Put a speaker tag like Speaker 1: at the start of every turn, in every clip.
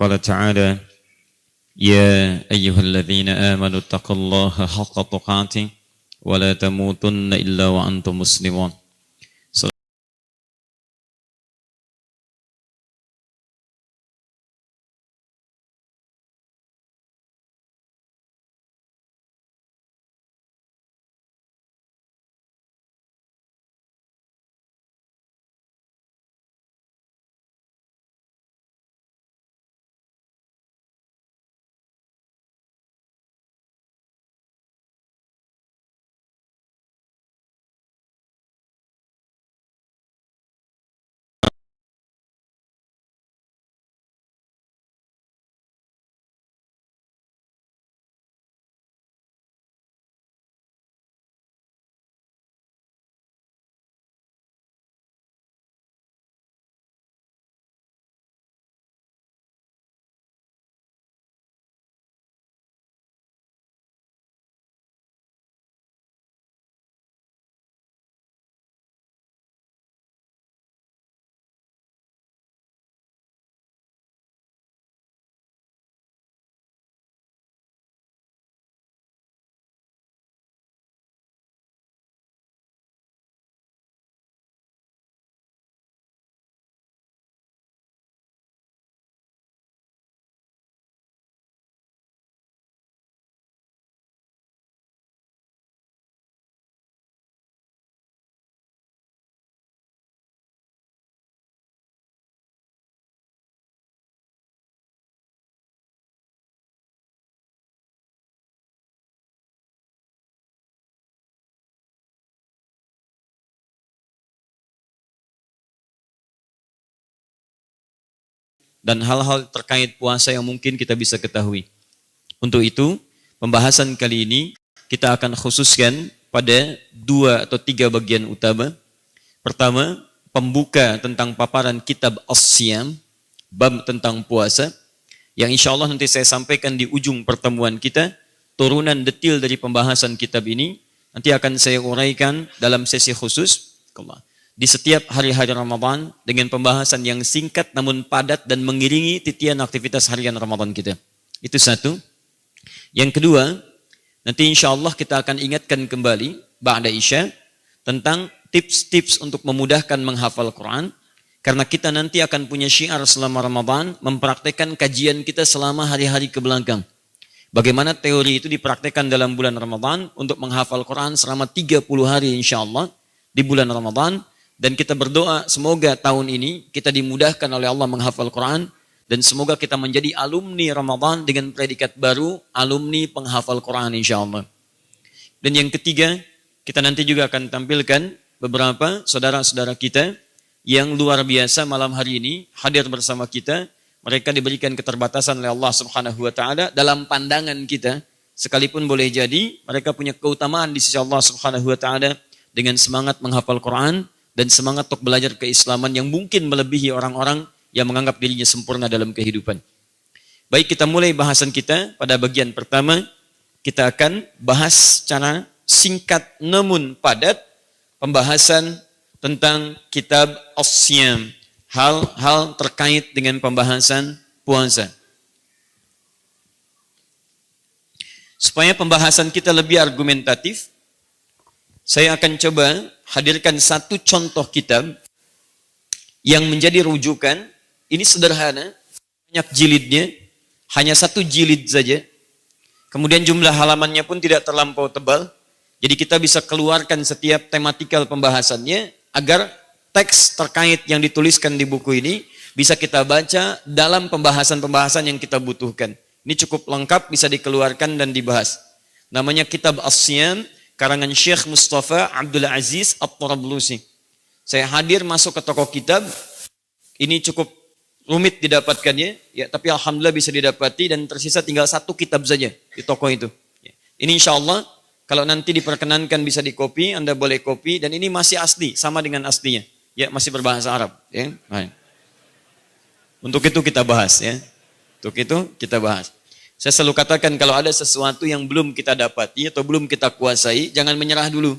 Speaker 1: قال تعالى يا أيها الذين آمنوا اتقوا الله حق تقاته ولا تموتن إلا وأنتم مسلمون. Dan hal-hal terkait puasa yang mungkin kita bisa ketahui. Untuk itu, pembahasan kali ini kita akan khususkan pada 2 atau 3 bagian utama. Pertama, pembuka tentang paparan kitab As-Siyam, bab tentang puasa, yang insya Allah nanti saya sampaikan di ujung pertemuan kita, turunan detail dari pembahasan kitab ini, nanti akan saya uraikan dalam sesi khusus di setiap hari-hari Ramadan dengan pembahasan yang singkat namun padat dan mengiringi titian aktivitas harian Ramadan kita. Itu satu. Yang kedua, nanti insya Allah kita akan ingatkan kembali ba'da Isya tentang tips-tips untuk memudahkan menghafal Quran. Karena kita nanti akan punya syiar selama Ramadan mempraktekkan kajian kita selama hari-hari kebelakang. Bagaimana teori itu dipraktekkan dalam bulan Ramadan untuk menghafal Quran selama 30 hari insya Allah di bulan Ramadan. Dan kita berdoa semoga tahun ini kita dimudahkan oleh Allah menghafal Quran. Dan semoga kita menjadi alumni Ramadan dengan predikat baru, alumni penghafal Quran insya Allah. Dan yang ketiga, kita nanti juga akan tampilkan beberapa saudara-saudara kita yang luar biasa malam hari ini hadir bersama kita. Mereka diberikan keterbatasan oleh Allah Subhanahu wa taala dalam pandangan kita, sekalipun boleh jadi mereka punya keutamaan di sisi Allah Subhanahu wa taala dengan semangat menghafal Quran dan semangat untuk belajar keislaman yang mungkin melebihi orang-orang yang menganggap dirinya sempurna dalam kehidupan. Baik, kita mulai bahasan kita pada bagian pertama. Kita akan bahas secara singkat namun padat pembahasan tentang kitab As-Siyam, hal-hal terkait dengan pembahasan puasa. Supaya pembahasan kita lebih argumentatif, saya akan coba hadirkan satu contoh kitab yang menjadi rujukan. Ini sederhana, banyak jilidnya, hanya 1 jilid saja. Kemudian jumlah halamannya pun tidak terlampau tebal. Jadi kita bisa keluarkan setiap tematikal pembahasannya agar teks terkait yang dituliskan di buku ini bisa kita baca dalam pembahasan-pembahasan yang kita butuhkan. Ini cukup lengkap, bisa dikeluarkan dan dibahas. Namanya Kitab As-Siyam, karangan Syekh Mustafa Abdul Aziz At-Tarablusi. Saya hadir masuk ke toko kitab, ini cukup rumit didapatkannya, ya, tapi alhamdulillah bisa didapati dan tersisa tinggal 1 kitab saja di toko itu. Ini insya Allah kalau nanti diperkenankan bisa dikopi, Anda boleh kopi, dan ini masih asli, sama dengan aslinya, ya, masih berbahasa Arab. Ya. Untuk itu kita bahas, ya. Untuk itu kita bahas. Saya selalu katakan kalau ada sesuatu yang belum kita dapati atau belum kita kuasai, jangan menyerah dulu.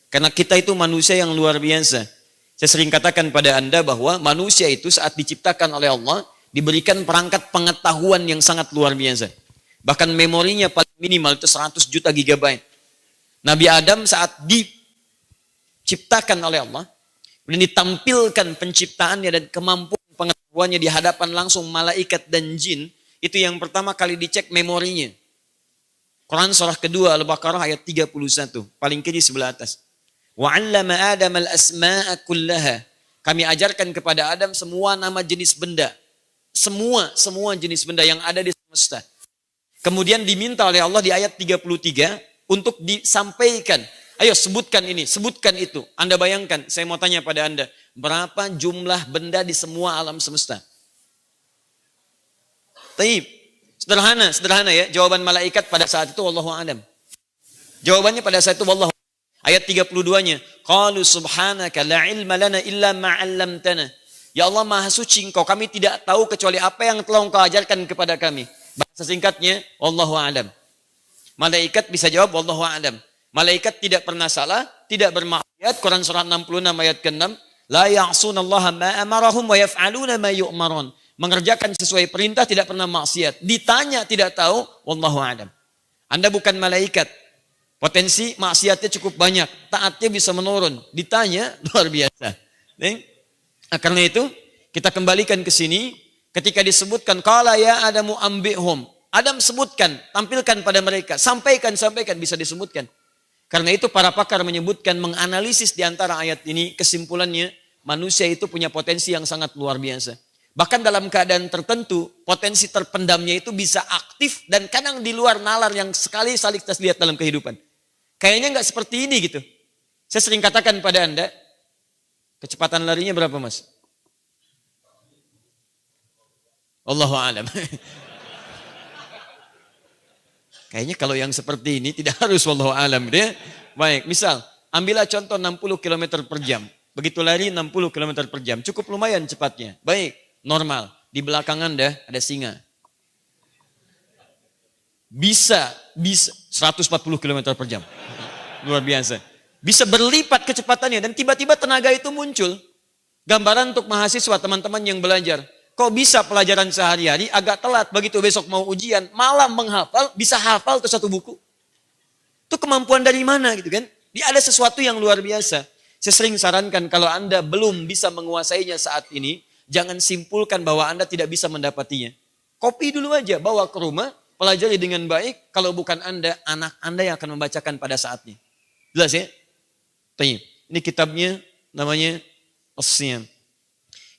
Speaker 1: Karena kita itu manusia yang luar biasa. Saya sering katakan pada Anda bahwa manusia itu saat diciptakan oleh Allah, Diberikan perangkat pengetahuan yang sangat luar biasa. Bahkan memorinya paling minimal itu 100 juta gigabyte. Nabi Adam saat diciptakan oleh Allah, dan ditampilkan penciptaannya dan kemampuan pengetahuannya di hadapan langsung malaikat dan jin, itu yang pertama kali dicek memorinya. Quran surah kedua Al-Baqarah ayat 31, paling kiri sebelah atas. Wa 'allama Adam al-asma'a kullaha. Kami ajarkan kepada Adam semua nama jenis benda. Semua jenis benda yang ada di semesta. Kemudian diminta oleh Allah di ayat 33 untuk disampaikan. Ayo sebutkan ini, sebutkan itu. Anda bayangkan, saya mau tanya pada Anda, berapa jumlah benda di semua alam semesta? Taib. Sederhana ya. Jawaban malaikat pada saat itu wallahu a'lam. Jawabannya pada saat itu wallahu. Ayat 32-nya, qalu subhanaka la ilma lana illa ma 'allamtana. Ya Allah Maha Suci Engkau, kami tidak tahu kecuali apa yang telah Engkau ajarkan kepada kami. Bahasa singkatnya, wallahu a'lam. Malaikat bisa jawab wallahu a'lam. Malaikat tidak pernah salah, tidak bermaksiat. Quran surah 66 ayat ke-6, la ya'sunallaha ma amarahum wa yaf'aluna ma yu'marun. Mengerjakan sesuai perintah, tidak pernah maksiat. Ditanya tidak tahu, wallahu a'lam. Anda bukan malaikat. Potensi maksiatnya cukup banyak, taatnya bisa menurun. Ditanya luar biasa. Nah, karena itu kita kembalikan ke sini ketika disebutkan qala ya Adamu ambihum. Adam sebutkan, tampilkan pada mereka, sampaikan bisa disebutkan. Karena itu para pakar menyebutkan, menganalisis di antara ayat ini, kesimpulannya manusia itu punya potensi yang sangat luar biasa. Bahkan dalam keadaan tertentu, potensi terpendamnya itu bisa aktif dan kadang di luar nalar yang sekali kita lihat dalam kehidupan. Kayaknya nggak seperti ini gitu. Saya sering katakan pada Anda, kecepatan larinya berapa mas? Allahu a'lam. Kayaknya kalau yang seperti ini tidak harus wallahu a'lam gitu ya. Baik, misal ambillah contoh 60 km per jam. Begitu lari 60 km per jam, cukup lumayan cepatnya. Baik, normal. Di belakang Anda ada singa. Bisa 140 km per jam. Luar biasa. Bisa berlipat kecepatannya dan tiba-tiba tenaga itu muncul. Gambaran untuk mahasiswa teman-teman yang belajar. Kok bisa pelajaran sehari-hari agak telat, begitu besok mau ujian, malam menghafal, bisa hafal tuh satu buku. Itu kemampuan dari mana gitu kan? Dia ada sesuatu yang luar biasa. Saya sering sarankan kalau Anda belum bisa menguasainya saat ini, jangan simpulkan bahwa Anda tidak bisa mendapatinya. Kopi dulu aja, bawa ke rumah, pelajari dengan baik. Kalau bukan Anda, anak Anda yang akan membacakan pada saatnya. Jelas ya? Ini kitabnya namanya As-Siyam.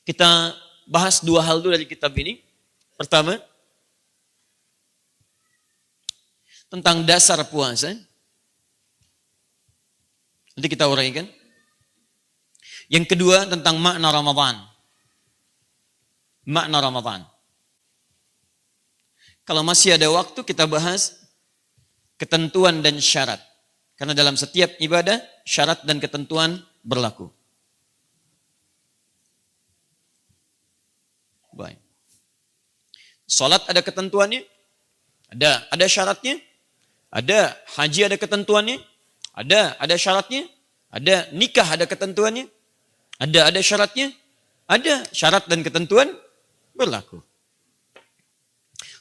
Speaker 1: Kita bahas dua hal dulu dari kitab ini. Pertama, tentang dasar puasa. Nanti kita uraikan. Yang kedua tentang makna Ramadan. Makna Ramadan. Kalau masih ada waktu kita bahas ketentuan dan syarat. Karena dalam setiap ibadah, syarat dan ketentuan berlaku. Baik. Salat ada ketentuannya? Ada syaratnya? Ada. Haji ada ketentuannya? Ada syaratnya? Ada. Nikah ada ketentuannya? Ada syaratnya? Ada. Syarat dan ketentuan berlaku.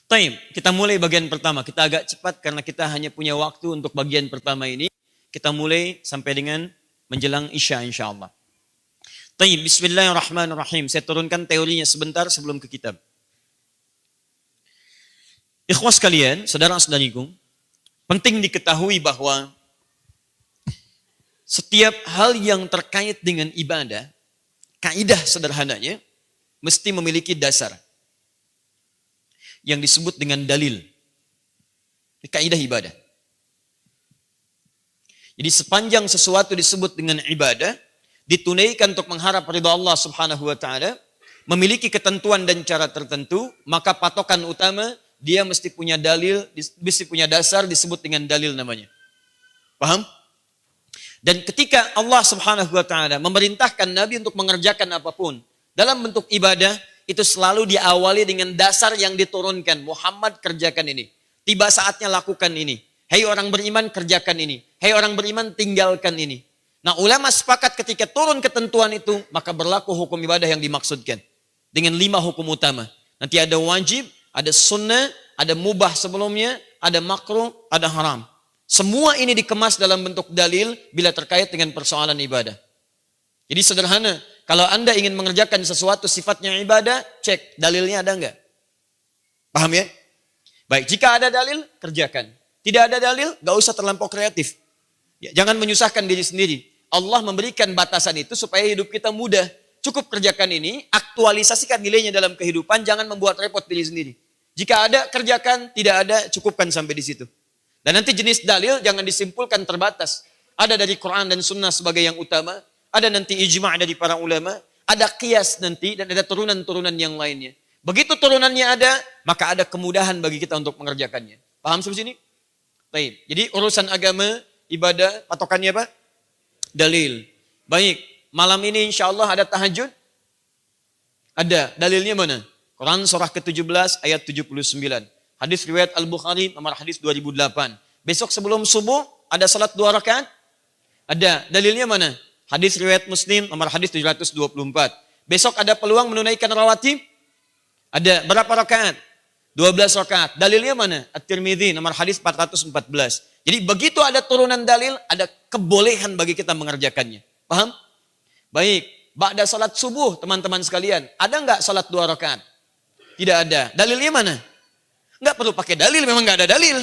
Speaker 1: Taib, kita mulai bagian pertama. Kita agak cepat karena kita hanya punya waktu untuk bagian pertama ini. Kita mulai sampai dengan menjelang Isya insyaallah. Taib, bismillahirrahmanirrahim. Saya turunkan teorinya sebentar sebelum ke kitab. Ikhwas kalian, saudara-saudariku, penting diketahui bahwa setiap hal yang terkait dengan ibadah, kaidah sederhananya, mesti memiliki dasar. Yang disebut dengan dalil. Kaidah ibadah. Jadi sepanjang sesuatu disebut dengan ibadah, ditunaikan untuk mengharap ridha Allah Subhanahu wa taala, memiliki ketentuan dan cara tertentu, maka patokan utama dia mesti punya dalil, mesti punya dasar disebut dengan dalil namanya. Paham? Dan ketika Allah Subhanahu wa taala memerintahkan Nabi untuk mengerjakan apapun dalam bentuk ibadah, itu selalu diawali dengan dasar yang diturunkan. Muhammad kerjakan ini. Tiba saatnya lakukan ini. Hei orang beriman kerjakan ini. Hei orang beriman tinggalkan ini. Nah ulama sepakat ketika turun ketentuan itu, maka berlaku hukum ibadah yang dimaksudkan. Dengan 5 hukum utama. Nanti ada wajib, ada sunnah, ada mubah sebelumnya, ada makruh, ada haram. Semua ini dikemas dalam bentuk dalil bila terkait dengan persoalan ibadah. Jadi sederhana, kalau Anda ingin mengerjakan sesuatu sifatnya ibadah, cek dalilnya ada enggak? Paham ya? Baik, jika ada dalil, kerjakan. Tidak ada dalil, gak usah terlampau kreatif. Ya, jangan menyusahkan diri sendiri. Allah memberikan batasan itu supaya hidup kita mudah. Cukup kerjakan ini, aktualisasikan nilainya dalam kehidupan, jangan membuat repot diri sendiri. Jika ada, kerjakan. Tidak ada, cukupkan sampai di situ. Dan nanti jenis dalil jangan disimpulkan terbatas. Ada dari Quran dan Sunnah sebagai yang utama. Ada nanti ijma' dari para ulama. Ada qiyas nanti dan ada turunan-turunan yang lainnya. Begitu turunannya ada, maka ada kemudahan bagi kita untuk mengerjakannya. Paham sampai sini? Baik. Jadi urusan agama, ibadah, patokannya apa? Dalil. Baik. Malam ini insya Allah ada tahajud? Ada. Dalilnya mana? Quran surah ke-17 ayat 79. Hadis riwayat Al-Bukhari nomor hadis 2008. Besok sebelum subuh ada salat 2 rakaat? Ada. Dalilnya mana? Hadis riwayat Muslim nomor hadis 724. Besok ada peluang menunaikan rawatib? Ada. Berapa rakaat? 12 rakaat. Dalilnya mana? At-Tirmidzi nomor hadis 414. Jadi begitu ada turunan dalil, ada kebolehan bagi kita mengerjakannya. Paham? Baik. Ba'da salat subuh teman-teman sekalian. Ada enggak salat 2 rakaat? Tidak ada. Dalilnya mana? Enggak perlu pakai dalil, memang enggak ada dalil.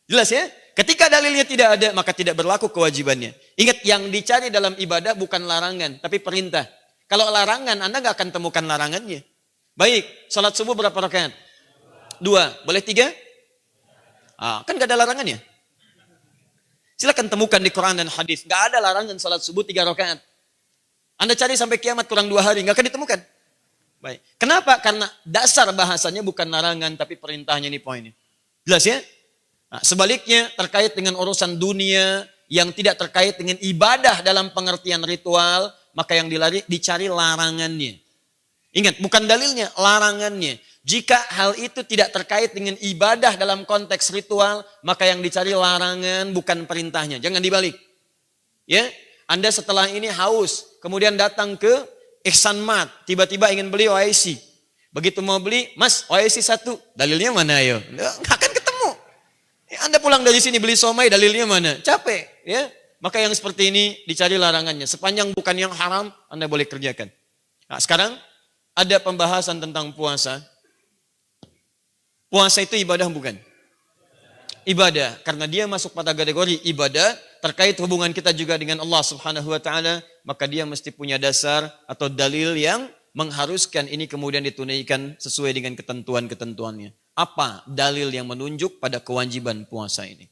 Speaker 1: Jelas ya? Ketika dalilnya tidak ada, maka tidak berlaku kewajibannya. Ingat, yang dicari dalam ibadah bukan larangan, tapi perintah. Kalau larangan, Anda enggak akan temukan larangannya. Baik, salat subuh berapa rakaat? 2. Boleh 3? Kan enggak ada larangannya. Silakan temukan di Quran dan hadis. Enggak ada larangan salat subuh 3 rakaat. Anda cari sampai kiamat kurang 2 hari, enggak akan ditemukan. Baik. Kenapa? Karena dasar bahasanya bukan larangan, tapi perintahnya, ini poinnya. Jelas ya? Nah, sebaliknya terkait dengan urusan dunia yang tidak terkait dengan ibadah dalam pengertian ritual, maka yang dicari larangannya. Ingat, bukan dalilnya, larangannya. Jika hal itu tidak terkait dengan ibadah dalam konteks ritual, maka yang dicari larangan bukan perintahnya. Jangan dibalik. Ya, Anda setelah ini haus, kemudian datang ke Ihsan Mart, tiba-tiba ingin beli OIC. Begitu mau beli, Mas, OIC 1, dalilnya mana ayo? Nggak akan ketemu. Anda pulang dari sini beli somai, dalilnya mana? Capek, ya. Maka yang seperti ini dicari larangannya. Sepanjang bukan yang haram, Anda boleh kerjakan. Nah, sekarang ada pembahasan tentang puasa. Puasa itu ibadah bukan? Ibadah, karena dia masuk pada kategori ibadah, terkait hubungan kita juga dengan Allah Subhanahu wa taala, maka dia mesti punya dasar atau dalil yang mengharuskan ini kemudian ditunaikan sesuai dengan ketentuan-ketentuannya. Apa dalil yang menunjuk pada kewajiban puasa ini?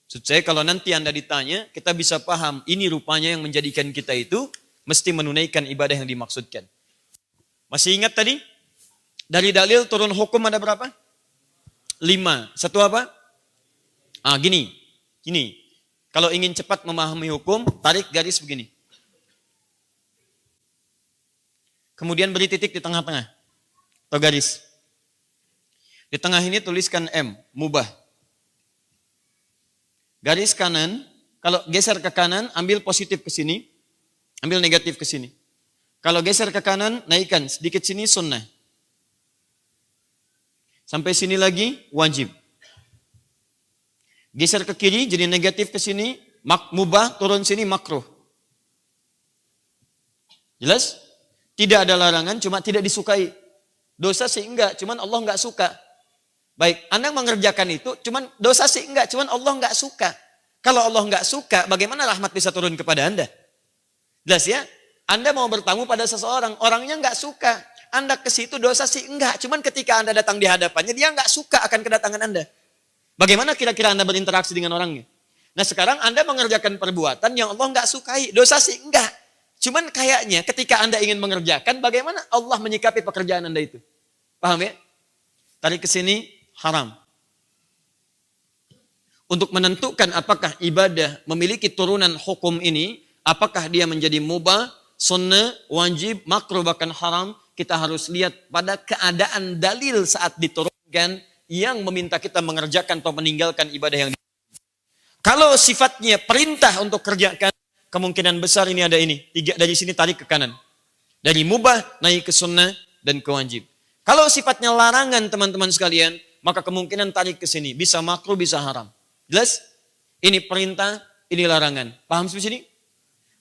Speaker 1: Maksud saya kalau nanti Anda ditanya, kita bisa paham ini rupanya yang menjadikan kita itu mesti menunaikan ibadah yang dimaksudkan. Masih ingat tadi? Dari dalil turun hukum ada berapa? 5. Satu apa? Gini. Kalau ingin cepat memahami hukum, tarik garis begini. Kemudian beri titik di tengah-tengah. Atau garis. Di tengah ini tuliskan M, mubah. Garis kanan, kalau geser ke kanan, ambil positif ke sini. Ambil negatif ke sini. Kalau geser ke kanan, naikkan sedikit sini sunnah. Sampai sini lagi wajib. Geser ke kiri jadi negatif ke sini, mubah, turun sini makruh. Jelas? Tidak ada larangan, cuma tidak disukai. Dosa sih enggak, cuman Allah enggak suka. Baik, Anda mengerjakan itu, cuman dosa sih enggak, cuman Allah enggak suka. Kalau Allah enggak suka, bagaimana rahmat bisa turun kepada Anda? Jelas ya? Anda mau bertamu pada seseorang, orangnya enggak suka. Anda ke situ dosa sih enggak, cuman ketika Anda datang di hadapannya, dia enggak suka akan kedatangan Anda. Bagaimana kira-kira Anda berinteraksi dengan orangnya? Nah sekarang Anda mengerjakan perbuatan yang Allah enggak sukai, dosa sih enggak. Cuman kayaknya ketika Anda ingin mengerjakan, bagaimana Allah menyikapi pekerjaan Anda itu? Paham ya? Tarik ke sini, haram. Untuk menentukan apakah ibadah memiliki turunan hukum ini, apakah dia menjadi mubah, sunnah, wajib, makruh, bahkan haram, kita harus lihat pada keadaan dalil saat diturunkan yang meminta kita mengerjakan atau meninggalkan ibadah yang kalau sifatnya perintah untuk kerjakan, kemungkinan besar ini ada ini. 3 dari sini tarik ke kanan. Dari mubah naik ke sunnah, dan kewajib. Kalau sifatnya larangan teman-teman sekalian, maka kemungkinan tarik ke sini. Bisa makruh, bisa haram. Jelas? Ini perintah, ini larangan. Paham sampai sini?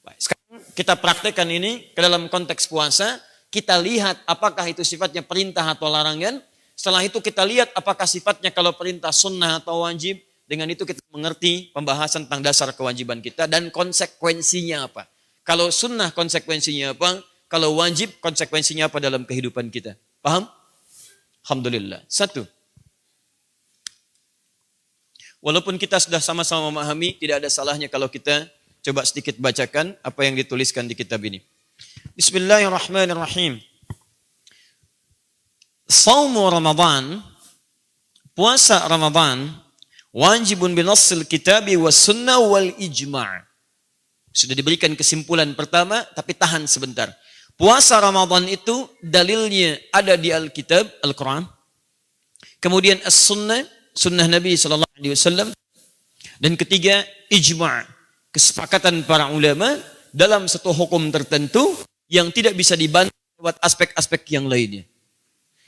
Speaker 1: Baik, sekarang kita praktekkan ini ke dalam konteks puasa. Kita lihat apakah itu sifatnya perintah atau larangan. Setelah itu kita lihat apakah sifatnya kalau perintah sunnah atau wajib. Dengan itu kita mengerti pembahasan tentang dasar kewajiban kita dan konsekuensinya apa. Kalau sunnah konsekuensinya apa, kalau wajib konsekuensinya apa dalam kehidupan kita. Paham? Alhamdulillah. Satu. Walaupun kita sudah sama-sama memahami, tidak ada salahnya kalau kita coba sedikit bacakan apa yang dituliskan di kitab ini. Bismillahirrahmanirrahim. Shaumu Ramadan, puasa Ramadan, wajibun binassil kitabi was sunnah wal ijma'. Sudah diberikan kesimpulan pertama, tapi tahan sebentar. Puasa Ramadan itu dalilnya ada di Alkitab, Al-Quran. Kemudian as-sunnah, sunnah Nabi SAW. Dan ketiga, ijma'. Kesepakatan para ulama dalam satu hukum tertentu yang tidak bisa dibantah lewat aspek-aspek yang lainnya.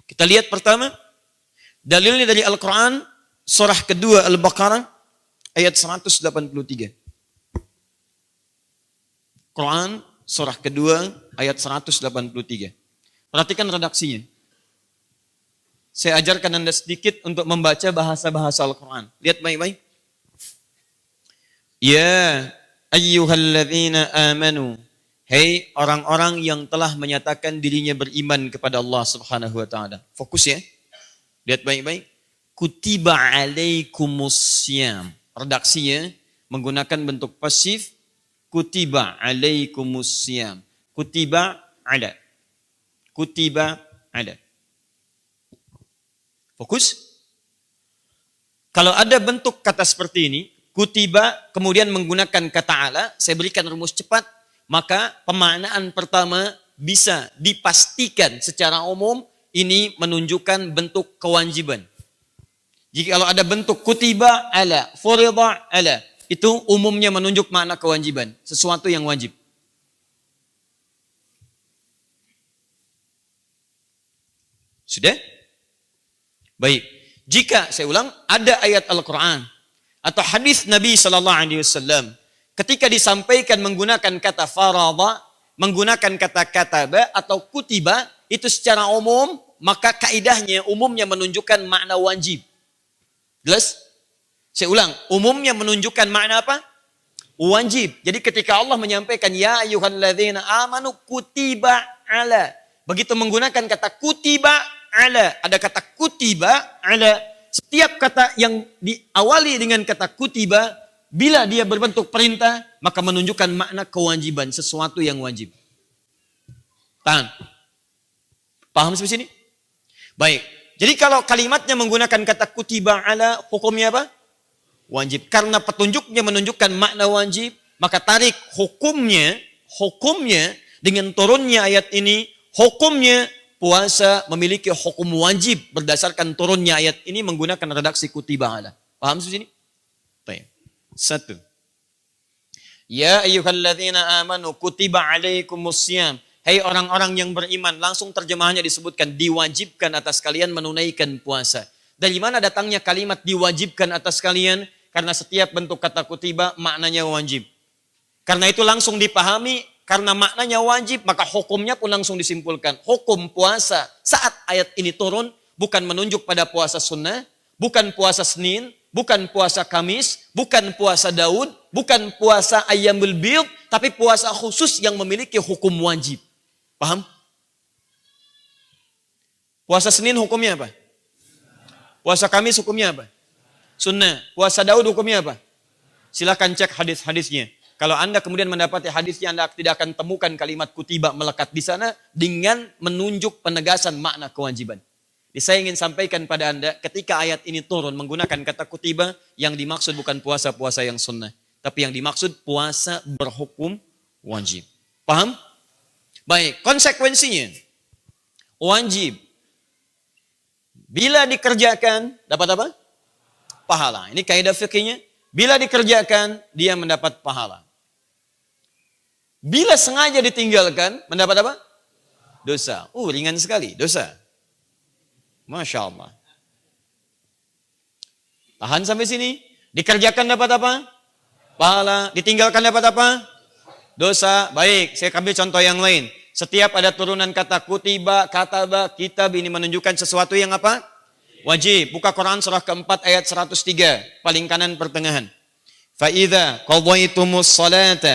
Speaker 1: Kita lihat pertama, dalilnya dari Al-Quran, surah kedua Al-Baqarah, ayat 183. Quran, surah kedua, ayat 183. Perhatikan redaksinya. Saya ajarkan Anda sedikit untuk membaca bahasa-bahasa Al-Quran. Lihat baik-baik. Ya ayyuhalladzina amanu. Hei orang-orang yang telah menyatakan dirinya beriman kepada Allah Subhanahu wa taala. Fokus ya. Lihat baik-baik. Kutiba alaikumussyam. Redaksinya menggunakan bentuk pasif. Kutiba alaikumussyam. Kutiba ala. Kutiba ala. Fokus. Kalau ada bentuk kata seperti ini, kutiba kemudian menggunakan kata ala, saya berikan rumus cepat. Maka pemaknaan pertama bisa dipastikan secara umum ini menunjukkan bentuk kewajiban. Jika kalau ada bentuk kutiba ala, furida ala, itu umumnya menunjuk makna kewajiban, sesuatu yang wajib. Sudah? Baik. Jika saya ulang, ada ayat Al-Quran atau hadis Nabi SAW ketika disampaikan menggunakan kata farada, menggunakan kata kataba atau kutiba, itu secara umum, maka kaidahnya umumnya menunjukkan makna wajib. Jelas? Saya ulang, umumnya menunjukkan makna apa? Wajib. Jadi ketika Allah menyampaikan, ya ayyuhalladzina amanu kutiba ala. Begitu menggunakan kata kutiba ala, ada kata kutiba ala. Setiap kata yang diawali dengan kata kutiba, bila dia berbentuk perintah, maka menunjukkan makna kewajiban, sesuatu yang wajib. Tahan. Paham sampai sini? Baik. Jadi kalau kalimatnya menggunakan kata kutiba ala, hukumnya apa? Wajib. Karena petunjuknya menunjukkan makna wajib, maka tarik hukumnya dengan turunnya ayat ini, hukumnya puasa memiliki hukum wajib berdasarkan turunnya ayat ini menggunakan redaksi kutiba ala. Paham sampai sini? Baik. Satu. Ya ayyuhalladzina amanu kutiba alaikumussyam. Hei orang-orang yang beriman, langsung terjemahannya disebutkan diwajibkan atas kalian menunaikan puasa. Dari mana datangnya kalimat diwajibkan atas kalian? Karena setiap bentuk kata kutiba maknanya wajib. Karena itu langsung dipahami, karena maknanya wajib, maka hukumnya pun langsung disimpulkan. Hukum puasa saat ayat ini turun bukan menunjuk pada puasa sunnah, bukan puasa Senin, bukan puasa Kamis, bukan puasa Daud, bukan puasa Ayyamul Bid, tapi puasa khusus yang memiliki hukum wajib. Paham? Puasa Senin hukumnya apa? Puasa Kamis hukumnya apa? Sunnah. Puasa Daud hukumnya apa? Silakan cek hadis-hadisnya. Kalau Anda kemudian mendapati hadisnya, Anda tidak akan temukan kalimat kutiba melekat di sana dengan menunjuk penegasan makna kewajiban. Jadi saya ingin sampaikan pada Anda, ketika ayat ini turun menggunakan kata kutiba, yang dimaksud bukan puasa-puasa yang sunnah, tapi yang dimaksud puasa berhukum wajib. Paham? Baik, konsekuensinya wajib. Bila dikerjakan, dapat apa? Pahala. Ini kaidah fikihnya. Bila dikerjakan, dia mendapat pahala. Bila sengaja ditinggalkan, mendapat apa? Dosa. Ringan sekali, dosa. Masya Allah. Tahan sampai sini. Dikerjakan dapat apa? Pahala. Ditinggalkan dapat apa? Dosa. Baik, saya ambil contoh yang lain. Setiap ada turunan kata kutiba, kataba, kitab, ini menunjukkan sesuatu yang apa? Wajib. Buka Quran surah keempat ayat 103. Paling kanan pertengahan. فَإِذَا قَضَيْتُمُ الصَّلَاةَ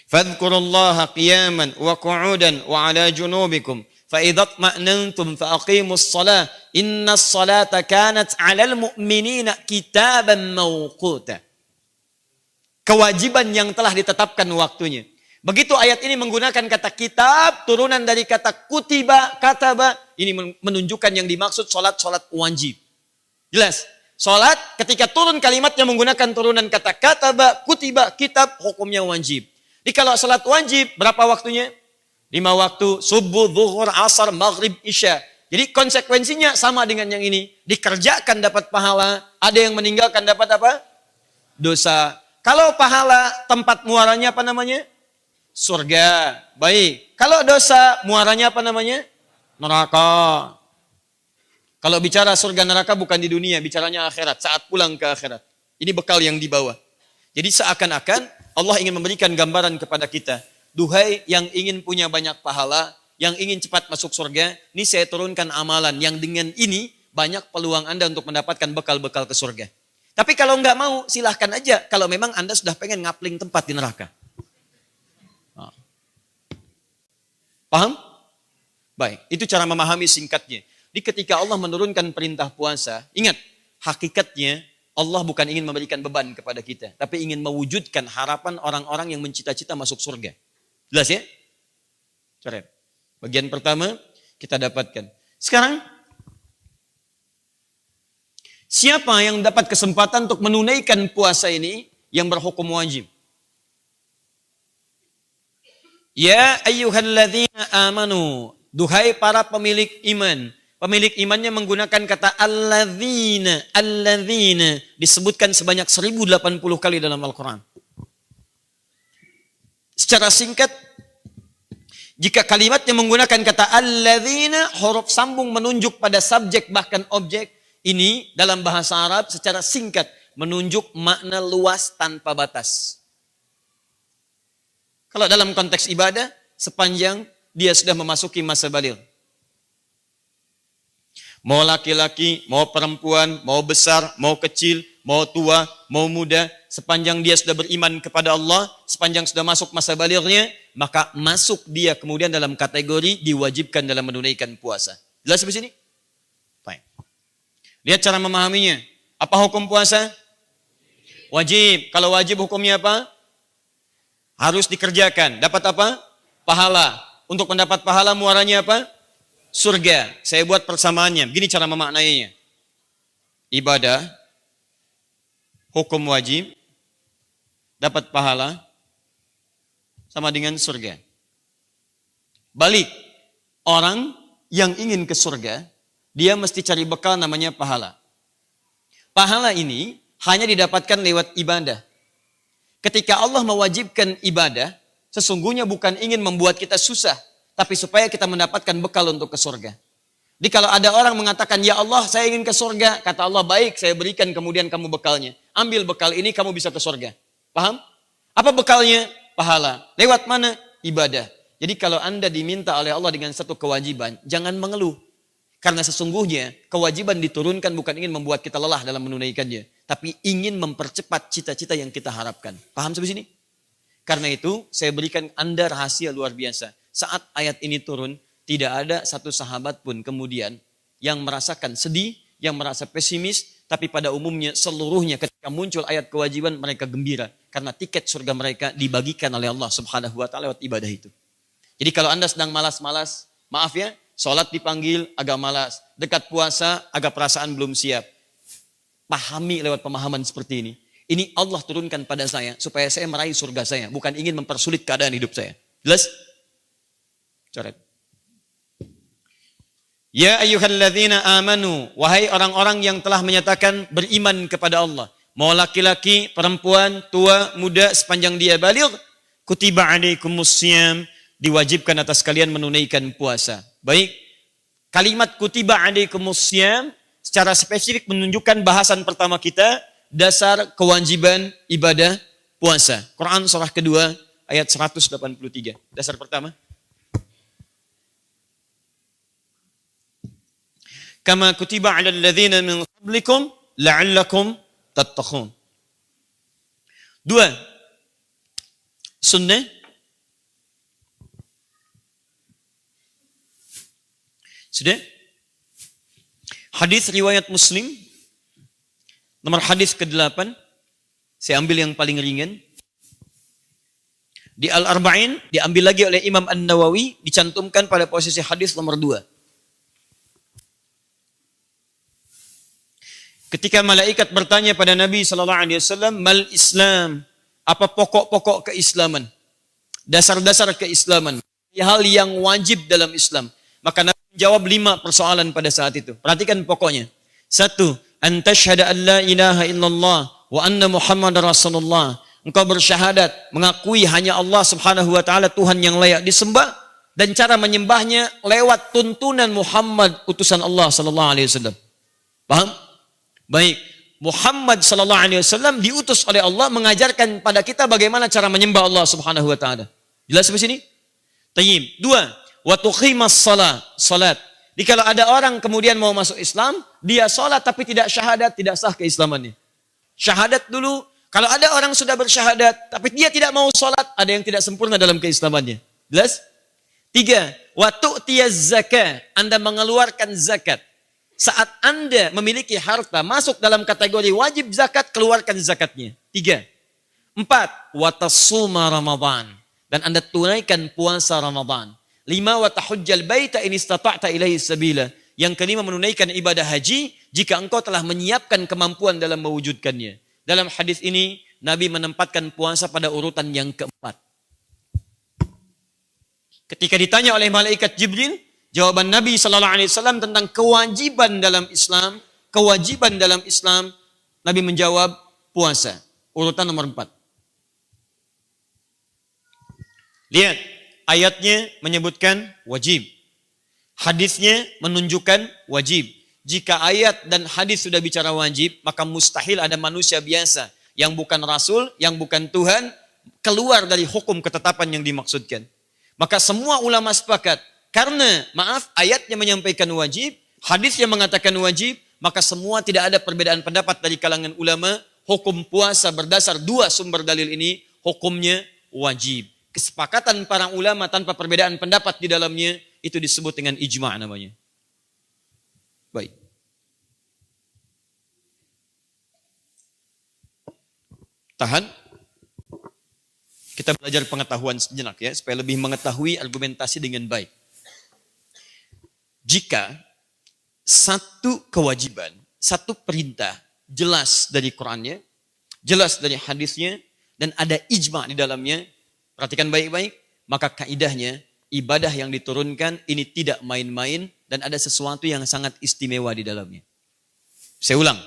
Speaker 1: فَاذْكُرُوا اللَّهَ قِيَامًا وَقُعُودًا وَعَلَى جُنُوبِكُمْ فَإِذَا اطْمَأْنَنْتُمْ فَأَقِيمُوا الصَّلَاةَ إِنَّ الصَّلَاةَ كَانَتْ عَلَى الْمُؤْمِنِينَ كِتَابًا مَوْقُوتًا. Kewajiban yang telah ditetapkan waktunya. Begitu ayat ini menggunakan kata kitab, turunan dari kata kutiba, kataba, ini menunjukkan yang dimaksud solat wajib. Jelas? Solat ketika turun kalimatnya menggunakan turunan kata kataba, kutiba, kitab, hukumnya wajib. Jadi kalau solat wajib, berapa waktunya? 5 waktu, subuh, zuhur, asar, maghrib, isya. Jadi konsekuensinya sama dengan yang ini. Dikerjakan dapat pahala, ada yang meninggalkan dapat apa? Dosa. Kalau pahala, tempat muaranya apa namanya? Surga. Baik. Kalau dosa, muaranya apa namanya? Neraka. Kalau bicara surga neraka bukan di dunia, bicaranya akhirat. Saat pulang ke akhirat. Ini bekal yang dibawa. Jadi seakan-akan Allah ingin memberikan gambaran kepada kita. Duhai yang ingin punya banyak pahala, yang ingin cepat masuk surga, ini saya turunkan amalan. Yang dengan ini banyak peluang Anda untuk mendapatkan bekal-bekal ke surga. Tapi kalau nggak mau, silahkan aja. Kalau memang Anda sudah pengen ngapling tempat di neraka. Paham? Baik, itu cara memahami singkatnya. Di ketika Allah menurunkan perintah puasa, ingat, hakikatnya Allah bukan ingin memberikan beban kepada kita, tapi ingin mewujudkan harapan orang-orang yang mencita-cita masuk surga. Jelas ya? Coret. Bagian pertama kita dapatkan. Sekarang, siapa yang dapat kesempatan untuk menunaikan puasa ini yang berhukum wajib? Ya ayyuhalladzina amanu, duhai para pemilik iman. Pemilik imannya menggunakan kata alladzina, alladzina disebutkan sebanyak 1080 kali dalam Al-Quran. Secara singkat, jika kalimatnya menggunakan kata alladzina, huruf sambung menunjuk pada subjek bahkan objek, ini dalam bahasa Arab secara singkat menunjuk makna luas tanpa batas. Kalau dalam konteks ibadah, sepanjang dia sudah memasuki masa baligh. Mau laki-laki, mau perempuan, mau besar, mau kecil, mau tua, mau muda, sepanjang dia sudah beriman kepada Allah, sepanjang sudah masuk masa balighnya, maka masuk dia kemudian dalam kategori diwajibkan dalam menunaikan puasa. Jelas sampai sini? Baik. Lihat cara memahaminya. Apa hukum puasa? Wajib. Kalau wajib hukumnya apa? Harus dikerjakan. Dapat apa? Pahala. Untuk mendapat pahala muaranya apa? Surga. Saya buat persamaannya. Begini cara memaknainya. Ibadah, hukum wajib, dapat pahala, sama dengan surga. Balik, orang yang ingin ke surga, dia mesti cari bekal namanya pahala. Pahala ini hanya didapatkan lewat ibadah. Ketika Allah mewajibkan ibadah, sesungguhnya bukan ingin membuat kita susah, tapi supaya kita mendapatkan bekal untuk ke surga. Jadi kalau ada orang mengatakan, ya Allah saya ingin ke surga, kata Allah, baik saya berikan kemudian kamu bekalnya. Ambil bekal ini kamu bisa ke surga. Paham? Apa bekalnya? Pahala. Lewat mana? Ibadah. Jadi kalau Anda diminta oleh Allah dengan satu kewajiban, jangan mengeluh. Karena sesungguhnya kewajiban diturunkan bukan ingin membuat kita lelah dalam menunaikannya, tapi ingin mempercepat cita-cita yang kita harapkan. Paham sampai sini? Karena itu saya berikan Anda rahasia luar biasa. Saat ayat ini turun, tidak ada satu sahabat pun kemudian yang merasakan sedih, yang merasa pesimis, tapi pada umumnya seluruhnya ketika muncul ayat kewajiban mereka gembira. Karena tiket surga mereka dibagikan oleh Allah Subhanahu wa ta'ala lewat ibadah itu. Jadi kalau Anda sedang malas-malas, maaf ya, sholat dipanggil agak malas, dekat puasa agak perasaan belum siap. Pahami lewat pemahaman seperti ini. Ini Allah turunkan pada saya supaya saya meraih surga saya, bukan ingin mempersulit keadaan hidup saya. Jelas? Coret. Ya ayyuhalladzina amanu, wahai orang-orang yang telah menyatakan beriman kepada Allah. Mau laki-laki, perempuan, tua, muda, sepanjang dia baligh, kutiba alaikumus syiyam, diwajibkan atas kalian menunaikan puasa. Baik, kalimat kutiba alaikumussyam secara spesifik menunjukkan bahasan pertama kita, dasar kewajiban ibadah puasa. Quran surah kedua ayat 183. Dasar pertama. Kama kutiba 'alal ladzina min qablikum la'allakum tattaqun. Dua, sunnah. Sudah? Hadis riwayat Muslim, nomor hadis ke-8. Saya ambil yang paling ringan. Di Al-Arba'in diambil lagi oleh Imam An-Nawawi, dicantumkan pada posisi hadis nomor 2. Ketika malaikat bertanya pada Nabi sallallahu alaihi wasallam, "Mal Islam?" Apa pokok-pokok keislaman? Dasar-dasar keislaman, hal yang wajib dalam Islam. Maka Nabi menjawab 5 persoalan pada saat itu. Perhatikan pokoknya. 1, an tasyhada an la ilaha illallah wa anna Muhammadar Rasulullah. Engkau bersyahadat, mengakui hanya Allah Subhanahu wa taala Tuhan yang layak disembah, dan cara menyembahnya lewat tuntunan Muhammad utusan Allah sallallahu alaihi wasallam. Paham? Baik, Muhammad sallallahu alaihi wasallam diutus oleh Allah mengajarkan pada kita bagaimana cara menyembah Allah Subhanahu wa taala. Jelas sampai sini? Tayyib. 2, wa tuqimas salat. Jadi kalau ada orang kemudian mau masuk Islam, dia salat tapi tidak syahadat, tidak sah keislamannya. Syahadat dulu. Kalau ada orang sudah bersyahadat tapi dia tidak mau salat, ada yang tidak sempurna dalam keislamannya. Jelas? 3, wa tu'tiyaz zakah. Anda mengeluarkan zakat. Saat Anda memiliki harta masuk dalam kategori wajib zakat, keluarkan zakatnya. 3. 4, wa tasuma Ramadan. Dan Anda tunaikan puasa Ramadan. 5, wa tahujjal baita in istata'ta ilaihi sabila. Yang kelima, menunaikan ibadah haji jika engkau telah menyiapkan kemampuan dalam mewujudkannya. Dalam hadis ini Nabi menempatkan puasa pada urutan yang keempat. Ketika ditanya oleh malaikat Jibril, jawaban Nabi sallallahu alaihi wasallam tentang kewajiban dalam Islam, Nabi menjawab puasa, urutan nomor 4. Lihat, ayatnya menyebutkan wajib. Hadisnya menunjukkan wajib. Jika ayat dan hadis sudah bicara wajib, maka mustahil ada manusia biasa yang bukan rasul, yang bukan Tuhan, keluar dari hukum ketetapan yang dimaksudkan. Maka semua ulama sepakat, karena ayatnya menyampaikan wajib, hadisnya mengatakan wajib, maka semua tidak ada perbedaan pendapat dari kalangan ulama, hukum puasa berdasar 2 sumber dalil ini, hukumnya wajib. Kesepakatan para ulama tanpa perbedaan pendapat di dalamnya, itu disebut dengan ijma' namanya. Baik. Tahan. Kita belajar pengetahuan sejenak ya, supaya lebih mengetahui argumentasi dengan baik. Jika satu kewajiban, satu perintah jelas dari Qur'annya, jelas dari hadisnya, dan ada ijma' di dalamnya, perhatikan baik-baik, maka kaidahnya ibadah yang diturunkan ini tidak main-main dan ada sesuatu yang sangat istimewa di dalamnya. Saya ulang,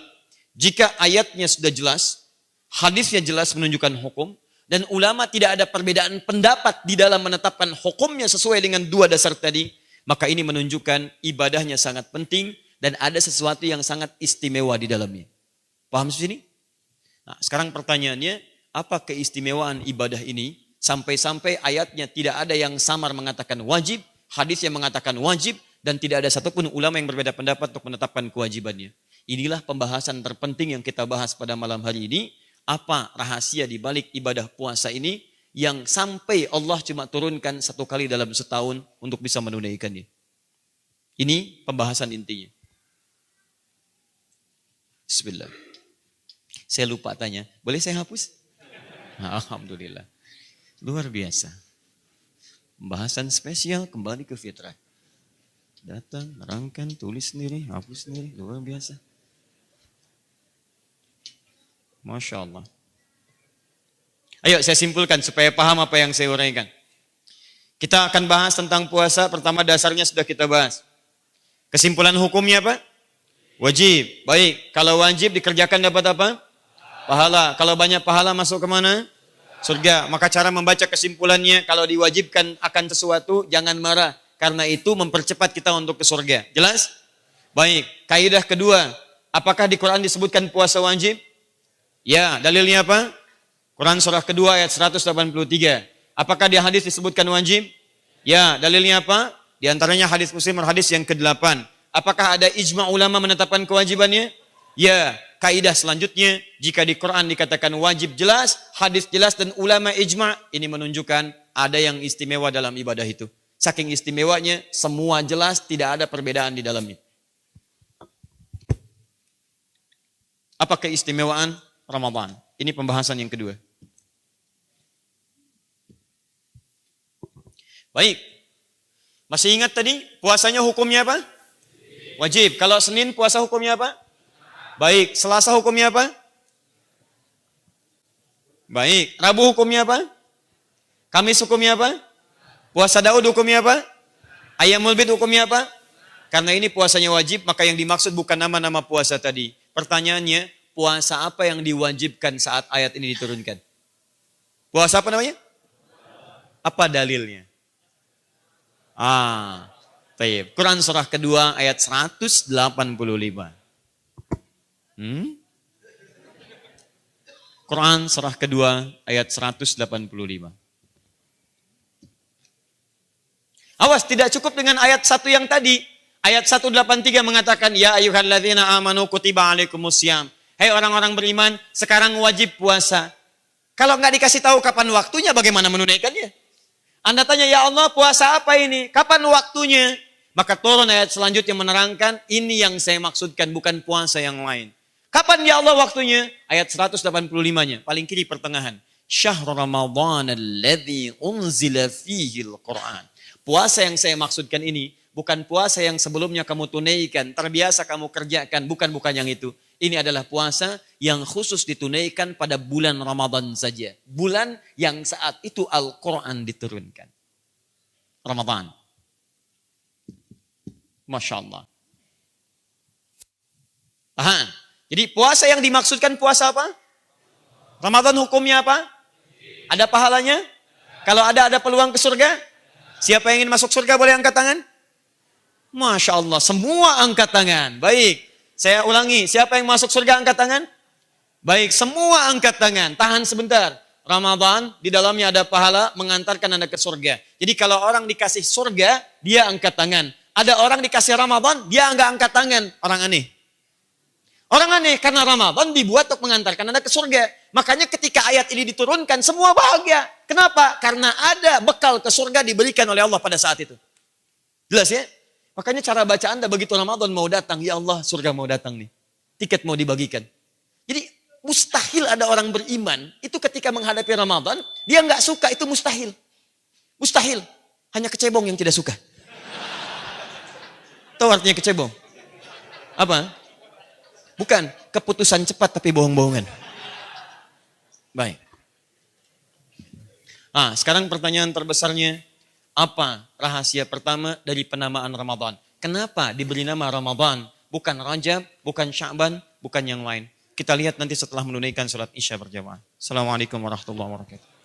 Speaker 1: jika ayatnya sudah jelas, hadisnya jelas menunjukkan hukum, dan ulama tidak ada perbedaan pendapat di dalam menetapkan hukumnya sesuai dengan 2 dasar tadi, maka ini menunjukkan ibadahnya sangat penting dan ada sesuatu yang sangat istimewa di dalamnya. Paham sini? Nah, sekarang pertanyaannya, apa keistimewaan ibadah ini sampai-sampai ayatnya tidak ada yang samar mengatakan wajib, hadis yang mengatakan wajib, dan tidak ada satupun ulama yang berbeda pendapat untuk menetapkan kewajibannya. Inilah pembahasan terpenting yang kita bahas pada malam hari ini. Apa rahasia di balik ibadah puasa ini yang sampai Allah cuma turunkan 1 kali dalam setahun untuk bisa menunaikannya. Ini pembahasan intinya. Bismillah. Saya lupa tanya, boleh saya hapus? Alhamdulillah. Luar biasa. Pembahasan spesial kembali ke fitrah. Datang, nerangkan, tulis sendiri, hapus sendiri, luar biasa. Masya Allah. Ayo saya simpulkan supaya paham apa yang saya uraikan. Kita akan bahas tentang puasa, pertama dasarnya sudah kita bahas. Kesimpulan hukumnya apa? Wajib. Baik, kalau wajib dikerjakan dapat apa? Pahala. Kalau banyak pahala masuk ke mana? Surga. Maka cara membaca kesimpulannya, kalau diwajibkan akan sesuatu, jangan marah. Karena itu mempercepat kita untuk ke surga. Jelas? Baik. Kaidah kedua, apakah di Quran disebutkan puasa wajib? Ya, dalilnya apa? Quran surah kedua ayat 183. Apakah di hadis disebutkan wajib? Ya, dalilnya apa? Di antaranya hadis Muslim hadis yang ke-8. Apakah ada ijma ulama menetapkan kewajibannya? Ya, kaidah selanjutnya, jika di Quran dikatakan wajib jelas, hadis jelas dan ulama ijma, ini menunjukkan ada yang istimewa dalam ibadah itu. Saking istimewanya, semua jelas, tidak ada perbedaan di dalamnya. Apa keistimewaan Ramadan? Ini pembahasan yang kedua. Baik. Masih ingat tadi puasanya hukumnya apa? Wajib. Kalau Senin puasa hukumnya apa? Baik. Selasa hukumnya apa? Baik. Rabu hukumnya apa? Kamis hukumnya apa? Puasa Daud hukumnya apa? Ayyamul Bid hukumnya apa? Karena ini puasanya wajib, maka yang dimaksud bukan nama-nama puasa tadi. Pertanyaannya, puasa apa yang diwajibkan saat ayat ini diturunkan? Puasa apa namanya? Apa dalilnya? Baik. Quran surah kedua ayat 185. Quran surah kedua ayat 185. Awas, tidak cukup dengan ayat 1 yang tadi. Ayat 183 mengatakan, Ya ayyuhalladzina amanu kutiba alaikumusiyam. Hei orang-orang beriman, sekarang wajib puasa. Kalau nggak dikasih tahu kapan waktunya, bagaimana menunaikannya? Anda tanya, ya Allah puasa apa ini? Kapan waktunya? Maka turun ayat selanjutnya menerangkan, ini yang saya maksudkan, bukan puasa yang lain. Kapan ya Allah waktunya? Ayat 185-nya, paling kiri pertengahan. Syahr Ramadan alladzi unzila fihi al-Quran. Puasa yang saya maksudkan ini, bukan puasa yang sebelumnya kamu tunaikan, terbiasa kamu kerjakan, bukan yang itu. Ini adalah puasa yang khusus ditunaikan pada bulan Ramadan saja. Bulan yang saat itu Al-Quran diturunkan. Ramadan. Masya Allah. Paham? Jadi puasa yang dimaksudkan puasa apa? Ramadan hukumnya apa? Ada pahalanya? Kalau ada peluang ke surga? Siapa yang ingin masuk surga boleh angkat tangan? Masya Allah, semua angkat tangan. Baik. Saya ulangi, siapa yang masuk surga angkat tangan? Baik, semua angkat tangan. Tahan sebentar. Ramadan, di dalamnya ada pahala mengantarkan Anda ke surga. Jadi kalau orang dikasih surga, dia angkat tangan. Ada orang dikasih Ramadan, dia enggak angkat tangan. Orang aneh. Orang aneh, karena Ramadan dibuat untuk mengantarkan Anda ke surga. Makanya ketika ayat ini diturunkan, semua bahagia. Kenapa? Karena ada bekal ke surga diberikan oleh Allah pada saat itu. Jelas ya? Makanya cara baca Anda begitu Ramadan mau datang, ya Allah surga mau datang nih. Tiket mau dibagikan. Jadi mustahil ada orang beriman, itu ketika menghadapi Ramadan, dia nggak suka, itu mustahil. Mustahil. Hanya kecebong yang tidak suka. Tahu artinya kecebong? Apa? Bukan, keputusan cepat tapi bohong-bohongan. Baik. Sekarang pertanyaan terbesarnya, apa rahasia pertama dari penamaan Ramadan? Kenapa diberi nama Ramadan? Bukan Rajab, bukan Sya'ban, bukan yang lain. Kita lihat nanti setelah menunaikan salat Isya berjamaah. Assalamualaikum warahmatullahi wabarakatuh.